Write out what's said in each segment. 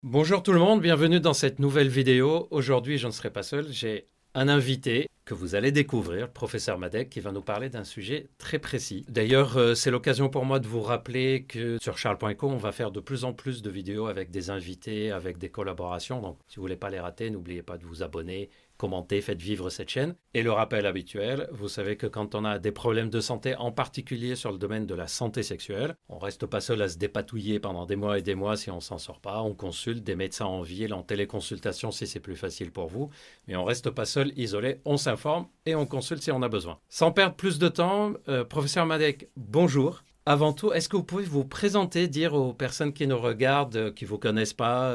Bonjour tout le monde, bienvenue dans cette nouvelle vidéo. Aujourd'hui, je ne serai pas seul, j'ai un invité que vous allez découvrir, le professeur Madec, qui va nous parler d'un sujet très précis. D'ailleurs, c'est l'occasion pour moi de vous rappeler que sur charles.co, on va faire de plus en plus de vidéos avec des invités, avec des collaborations. Donc, si vous ne voulez pas les rater, n'oubliez pas de vous abonner, commenter, faites vivre cette chaîne. Et le rappel habituel, vous savez que quand on a des problèmes de santé, en particulier sur le domaine de la santé sexuelle, on reste pas seul à se dépatouiller pendant des mois et des mois si on s'en sort pas. On consulte des médecins en ville, en téléconsultation si c'est plus facile pour vous. Mais on reste pas seul, isolé, on s'informe et on consulte si on a besoin. Sans perdre plus de temps, professeur Madec, bonjour. Avant tout, est-ce que vous pouvez vous présenter, dire aux personnes qui nous regardent, qui ne vous connaissent pas,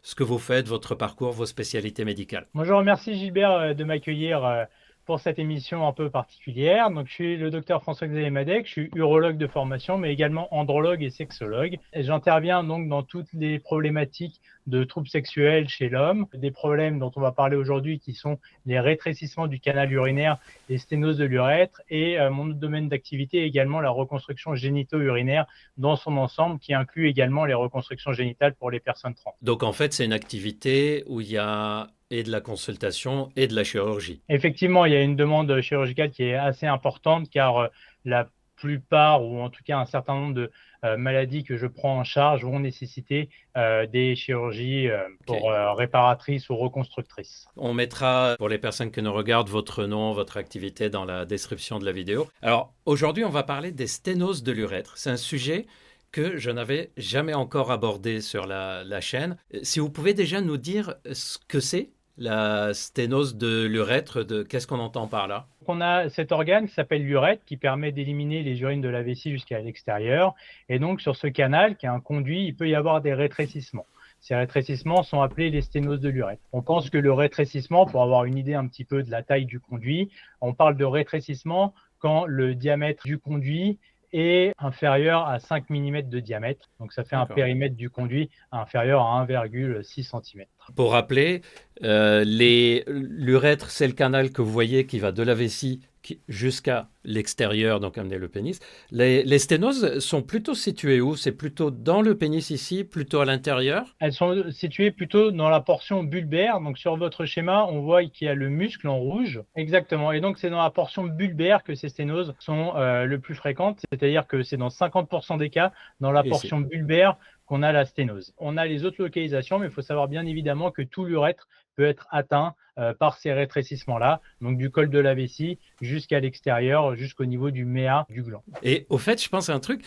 ce que vous faites, votre parcours, vos spécialités médicales? Moi, je vous remercie Gilbert de m'accueillir pour cette émission un peu particulière. Donc, je suis le docteur François-Xavier Madec, je suis urologue de formation, mais également andrologue et sexologue. Et j'interviens donc dans toutes les problématiques de troubles sexuels chez l'homme, des problèmes dont on va parler aujourd'hui qui sont les rétrécissements du canal urinaire, les sténoses de l'urètre, et mon autre domaine d'activité est également la reconstruction génito-urinaire dans son ensemble, qui inclut également les reconstructions génitales pour les personnes trans. Donc en fait, c'est une activité où il y a et de la consultation et de la chirurgie. Effectivement, il y a une demande chirurgicale qui est assez importante car la plupart, ou en tout cas un certain nombre de maladies que je prends en charge vont nécessiter des chirurgies pour réparatrices ou reconstructrices. On mettra, pour les personnes qui nous regardent, votre nom, votre activité dans la description de la vidéo. Alors aujourd'hui, on va parler des sténoses de l'urètre. C'est un sujet que je n'avais jamais encore abordé sur la chaîne. Si vous pouvez déjà nous dire ce que c'est, la sténose de l'urètre, qu'est-ce qu'on entend par là? On a cet organe qui s'appelle l'urètre qui permet d'éliminer les urines de la vessie jusqu'à l'extérieur. Et donc, sur ce canal, qui est un conduit, il peut y avoir des rétrécissements. Ces rétrécissements sont appelés les sténoses de l'urètre. On pense que le rétrécissement, pour avoir une idée un petit peu de la taille du conduit, on parle de rétrécissement quand le diamètre du conduit est inférieur à 5 mm de diamètre. Donc, ça fait un périmètre du conduit inférieur à 1,6 cm. Pour rappeler, l'urètre, c'est le canal que vous voyez qui va de la vessie jusqu'à l'extérieur, donc amener le pénis. Les sténoses sont plutôt situées où? C'est plutôt dans le pénis ici, plutôt à l'intérieur? Elles sont situées plutôt dans la portion bulbaire. Donc sur votre schéma, on voit qu'il y a le muscle en rouge. Exactement. Et donc c'est dans la portion bulbaire que ces sténoses sont le plus fréquentes. C'est-à-dire que c'est dans 50% des cas dans la portion bulbaire qu'on a la sténose. On a les autres localisations, mais il faut savoir bien évidemment que tout l'urètre peut être atteint par ces rétrécissements-là, donc du col de la vessie jusqu'à l'extérieur, jusqu'au niveau du méa du gland. Et au fait, je pense à un truc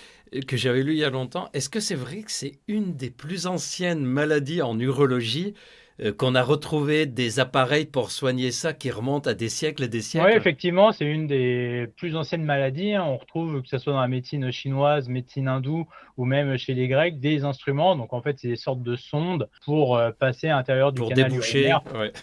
que j'avais lu il y a longtemps. Est-ce que c'est vrai que c'est une des plus anciennes maladies en urologie, qu'on a retrouvé des appareils pour soigner ça qui remontent à des siècles et des siècles? Oui, effectivement, c'est une des plus anciennes maladies. On retrouve, que ce soit dans la médecine chinoise, médecine hindoue ou même chez les Grecs, des instruments. Donc, en fait, c'est des sortes de sondes pour passer à l'intérieur du canal urinaire. Ouais.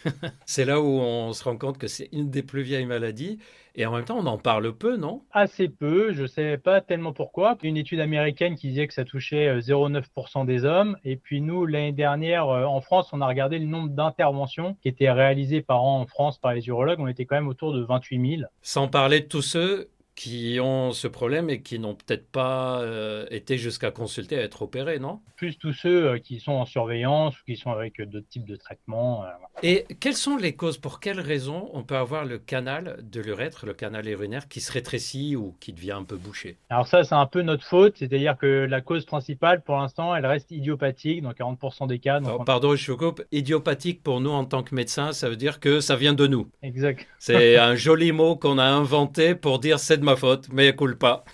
C'est là où on se rend compte que c'est une des plus vieilles maladies. Et en même temps, on en parle peu, non? Assez peu, je ne sais pas tellement pourquoi. Une étude américaine qui disait que ça touchait 0,9% des hommes. Et puis nous, l'année dernière, en France, on a regardé le nombre d'interventions qui étaient réalisées par an en France par les urologues. On était quand même autour de 28 000. Sans parler de tous ceux qui ont ce problème et qui n'ont peut-être pas été jusqu'à consulter, à être opérés, non? Plus tous ceux qui sont en surveillance ou qui sont avec d'autres types de traitements. Et quelles sont les causes? Pour quelles raisons on peut avoir le canal de l'urètre, le canal urinaire, qui se rétrécit ou qui devient un peu bouché? Alors ça, c'est un peu notre faute, c'est-à-dire que la cause principale, pour l'instant, elle reste idiopathique dans 40% des cas. Donc Alors, pardon, je vous coupe. Idiopathique, pour nous, en tant que médecin, ça veut dire que ça vient de nous. Exact. C'est un joli mot qu'on a inventé pour dire c'est de ma faute, mais culpa.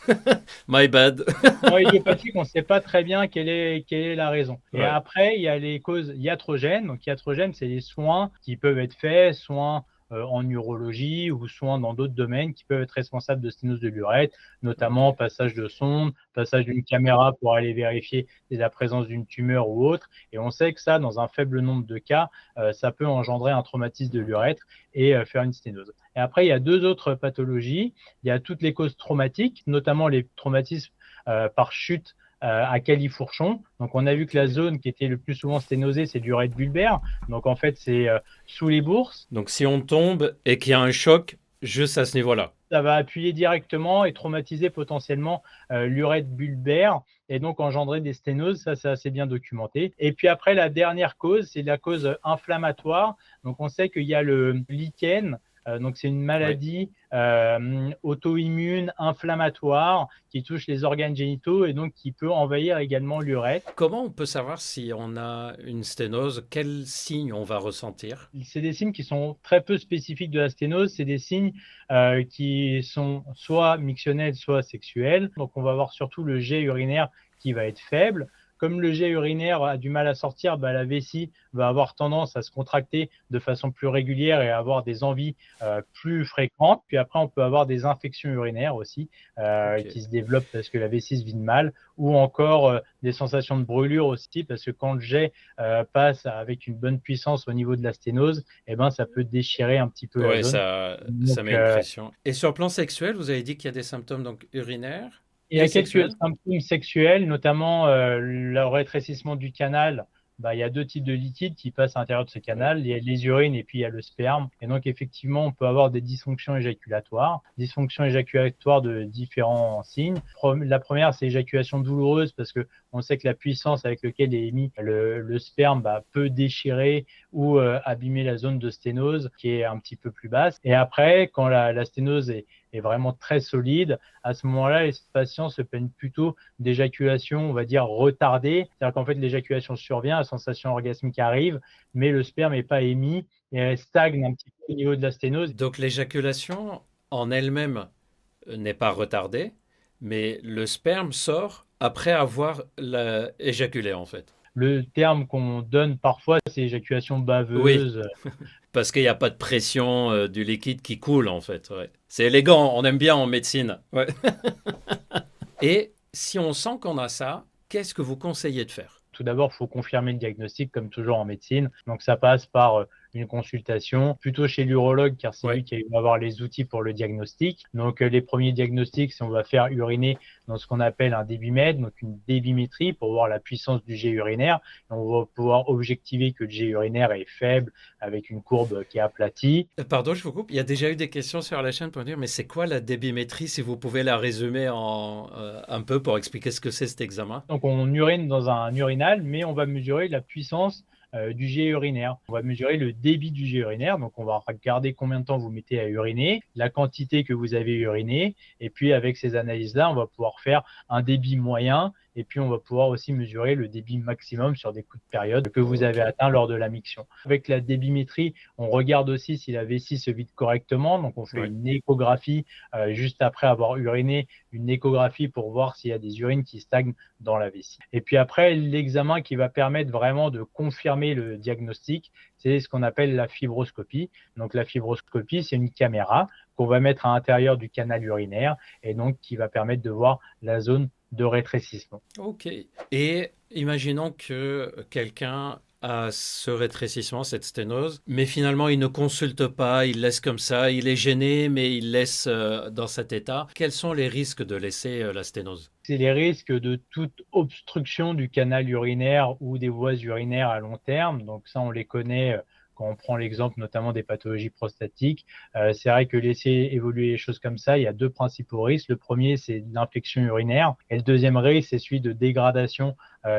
My bad. Non, idiopathique, on ne sait pas très bien quelle est la raison. Et Ouais. après, il y a les causes iatrogènes. Donc, iatrogènes, c'est les soins qui peuvent être faits, soins en urologie ou soins dans d'autres domaines qui peuvent être responsables de sténose de l'urètre, notamment passage de sonde, passage d'une caméra pour aller vérifier la présence d'une tumeur ou autre. Et on sait que ça, dans un faible nombre de cas, ça peut engendrer un traumatisme de l'urètre et faire une sténose. Et après, il y a deux autres pathologies. Il y a toutes les causes traumatiques, notamment les traumatismes par chute à califourchon. Donc, on a vu que la zone qui était le plus souvent sténosée, c'est l'urètre bulbaire. Donc, en fait, c'est sous les bourses. Donc, si on tombe et qu'il y a un choc, juste à ce niveau-là. Ça va appuyer directement et traumatiser potentiellement l'urètre bulbaire. et donc engendrer des sténoses. Ça, c'est assez bien documenté. Et puis après, la dernière cause, c'est la cause inflammatoire. Donc on sait qu'il y a le lichen. Donc c'est une Oui. maladie auto-immune inflammatoire qui touche les organes génitaux et donc qui peut envahir également l'urètre. Comment on peut savoir si on a une sténose? Quels signes on va ressentir? C'est des signes qui sont très peu spécifiques de la sténose. C'est des signes qui sont soit mictionnels, soit sexuels. Donc on va avoir surtout le jet urinaire qui va être faible. Comme le jet urinaire a du mal à sortir, la vessie va avoir tendance à se contracter de façon plus régulière et à avoir des envies plus fréquentes. Puis après, on peut avoir des infections urinaires aussi Ok. qui se développent parce que la vessie se vide mal, ou encore des sensations de brûlure aussi, parce que quand le jet passe avec une bonne puissance au niveau de la sténose, ça peut déchirer un petit peu la Ouais, zone. ça Donc, met une pression. Et sur le plan sexuel, vous avez dit qu'il y a des symptômes donc urinaires il y et a quelques sexuels? symptômes sexuels, notamment le rétrécissement du canal. Il y a deux types de liquides qui passent à l'intérieur de ce Oui. canal. Il y a les urines et puis il y a le sperme. Et donc, effectivement, on peut avoir des dysfonctions éjaculatoires. Dysfonctions éjaculatoires de différents signes. La première, c'est l'éjaculation douloureuse parce que on sait que la puissance avec laquelle est émis le sperme peut déchirer ou abîmer la zone de sténose qui est un petit peu plus basse. Et après, quand la sténose est vraiment très solide, à ce moment-là, les patients se plaignent plutôt d'éjaculation, on va dire, retardée. C'est-à-dire qu'en fait, l'éjaculation survient, la sensation orgasmique arrive, mais le sperme n'est pas émis et elle stagne un petit peu au niveau de la sténose. Donc l'éjaculation en elle-même n'est pas retardée, mais le sperme sort après avoir éjaculé en fait. Le terme qu'on donne parfois, c'est éjaculation Oui, baveuse. parce qu'il n'y a pas de pression du liquide qui coule en fait. Ouais. C'est élégant, on aime bien en médecine. Ouais. Et si on sent qu'on a ça, qu'est-ce que vous conseillez de faire? Tout d'abord, il faut confirmer le diagnostic, comme toujours en médecine. Donc, ça passe par une consultation, plutôt chez l'urologue, car c'est Ouais. lui qui va avoir les outils pour le diagnostic. Donc, les premiers diagnostics, c'est on va faire uriner dans ce qu'on appelle un débitmètre, donc une débimétrie pour voir la puissance du jet urinaire. Et on va pouvoir objectiver que le jet urinaire est faible avec une courbe qui est aplatie. Pardon, je vous coupe. Il y a déjà eu des questions sur la chaîne pour dire, mais c'est quoi la débimétrie, si vous pouvez la résumer un peu pour expliquer ce que c'est cet examen? Donc, on urine dans un urinal, mais on va mesurer la puissance du jet urinaire. On va mesurer le débit du jet urinaire. Donc, on va regarder combien de temps vous mettez à uriner, la quantité que vous avez uriné. Et puis, avec ces analyses-là, on va pouvoir faire un débit moyen. Et puis, on va pouvoir aussi mesurer le débit maximum sur des coups de période que vous avez Ok. atteint lors de la miction. Avec la débimétrie, on regarde aussi si la vessie se vide correctement. Donc, on fait Ouais. une échographie juste après avoir uriné, une échographie pour voir s'il y a des urines qui stagnent dans la vessie. Et puis après, l'examen qui va permettre vraiment de confirmer le diagnostic, c'est ce qu'on appelle la fibroscopie. Donc la fibroscopie, c'est une caméra qu'on va mettre à l'intérieur du canal urinaire et donc qui va permettre de voir la zone de rétrécissement. Ok. Et imaginons que quelqu'un a ce rétrécissement, cette sténose, mais finalement il ne consulte pas, il laisse comme ça, il est gêné, mais il laisse dans cet état. Quels sont les risques de laisser la sténose? C'est les risques de toute obstruction du canal urinaire ou des voies urinaires à long terme. Donc ça, on les connaît quand on prend l'exemple notamment des pathologies prostatiques. C'est vrai que laisser évoluer les choses comme ça, il y a deux principaux risques. Le premier, c'est l'infection urinaire. Et le deuxième risque, c'est celui de dégradation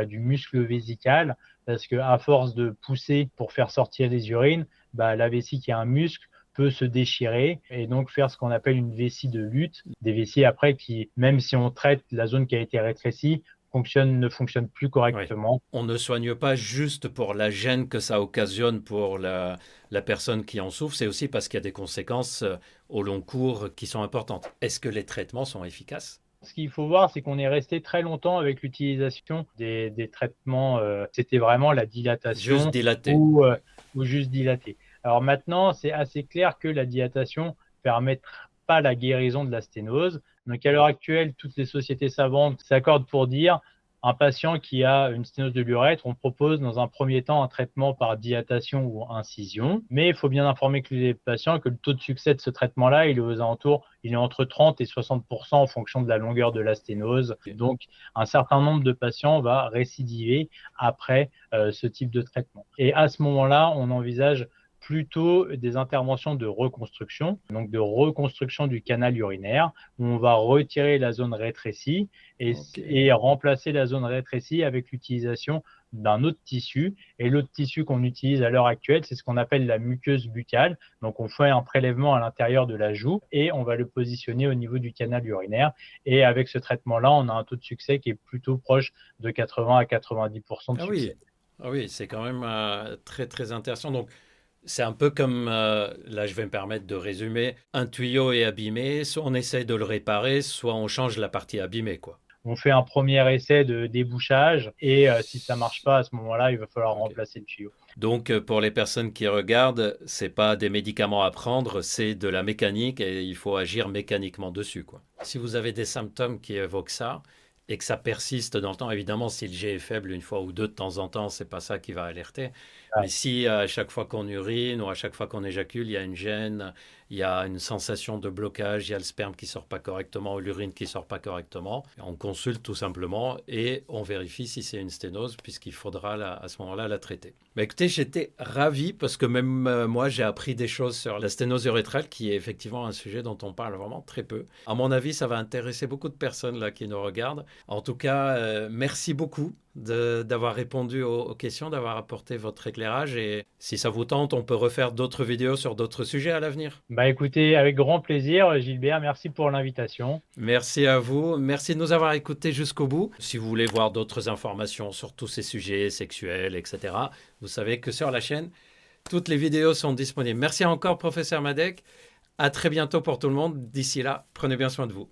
du muscle vésical. Parce qu'à force de pousser pour faire sortir les urines, la vessie qui est un muscle peut se déchirer et donc faire ce qu'on appelle une vessie de lutte, des vessies après qui, même si on traite la zone qui a été rétrécie, ne fonctionne plus Ouais. correctement. On ne soigne pas juste pour la gêne que ça occasionne pour la personne qui en souffre, c'est aussi parce qu'il y a des conséquences au long cours qui sont importantes. Est-ce que les traitements sont efficaces? Ce qu'il faut voir, c'est qu'on est resté très longtemps avec l'utilisation des traitements. C'était vraiment la Juste dilatation dilaté. ou juste dilater. Alors maintenant, c'est assez clair que la dilatation ne permet pas la guérison de la sténose. Donc à l'heure actuelle, toutes les sociétés savantes s'accordent pour dire un patient qui a une sténose de l'urètre, on propose dans un premier temps un traitement par dilatation ou incision. Mais il faut bien informer les patients que le taux de succès de ce traitement-là, il est aux alentours, il est entre 30 et 60% en fonction de la longueur de la sténose. Donc, un certain nombre de patients va récidiver après ce type de traitement. Et à ce moment-là, on envisage plutôt des interventions de reconstruction, donc de reconstruction du canal urinaire, où on va retirer la zone rétrécie et remplacer la zone rétrécie avec l'utilisation d'un autre tissu. Et l'autre tissu qu'on utilise à l'heure actuelle, c'est ce qu'on appelle la muqueuse buccale. Donc, on fait un prélèvement à l'intérieur de la joue et on va le positionner au niveau du canal urinaire. Et avec ce traitement-là, on a un taux de succès qui est plutôt proche de 80 à 90% de Ah succès. oui, ah oui, c'est quand même très très intéressant. Donc, c'est un peu comme, là je vais me permettre de résumer, un tuyau est abîmé, soit on essaie de le réparer, soit on change la partie abîmée, quoi. On fait un premier essai de débouchage et si ça ne marche pas, à ce moment-là, il va falloir Ok. remplacer le tuyau. Donc, pour les personnes qui regardent, c'est pas des médicaments à prendre, c'est de la mécanique et il faut agir mécaniquement dessus, quoi. Si vous avez des symptômes qui évoquent ça et que ça persiste dans le temps, évidemment, si le jet est faible une fois ou deux de temps en temps, c'est pas ça qui va alerter. Mais si à chaque fois qu'on urine ou à chaque fois qu'on éjacule, il y a une gêne, il y a une sensation de blocage, il y a le sperme qui sort pas correctement ou l'urine qui sort pas correctement, on consulte tout simplement et on vérifie si c'est une sténose puisqu'il faudra à ce moment-là la traiter. Mais écoutez, j'étais ravi parce que même moi, j'ai appris des choses sur la sténose urétrale qui est effectivement un sujet dont on parle vraiment très peu. À mon avis, ça va intéresser beaucoup de personnes là qui nous regardent. En tout cas, merci beaucoup d'avoir répondu aux questions, d'avoir apporté votre éclairage. Et si ça vous tente, on peut refaire d'autres vidéos sur d'autres sujets à l'avenir. Bah écoutez, avec grand plaisir, Gilbert, merci pour l'invitation. Merci à vous. Merci de nous avoir écoutés jusqu'au bout. Si vous voulez voir d'autres informations sur tous ces sujets sexuels, etc., vous savez que sur la chaîne, toutes les vidéos sont disponibles. Merci encore, professeur Madec. À très bientôt pour tout le monde. D'ici là, prenez bien soin de vous.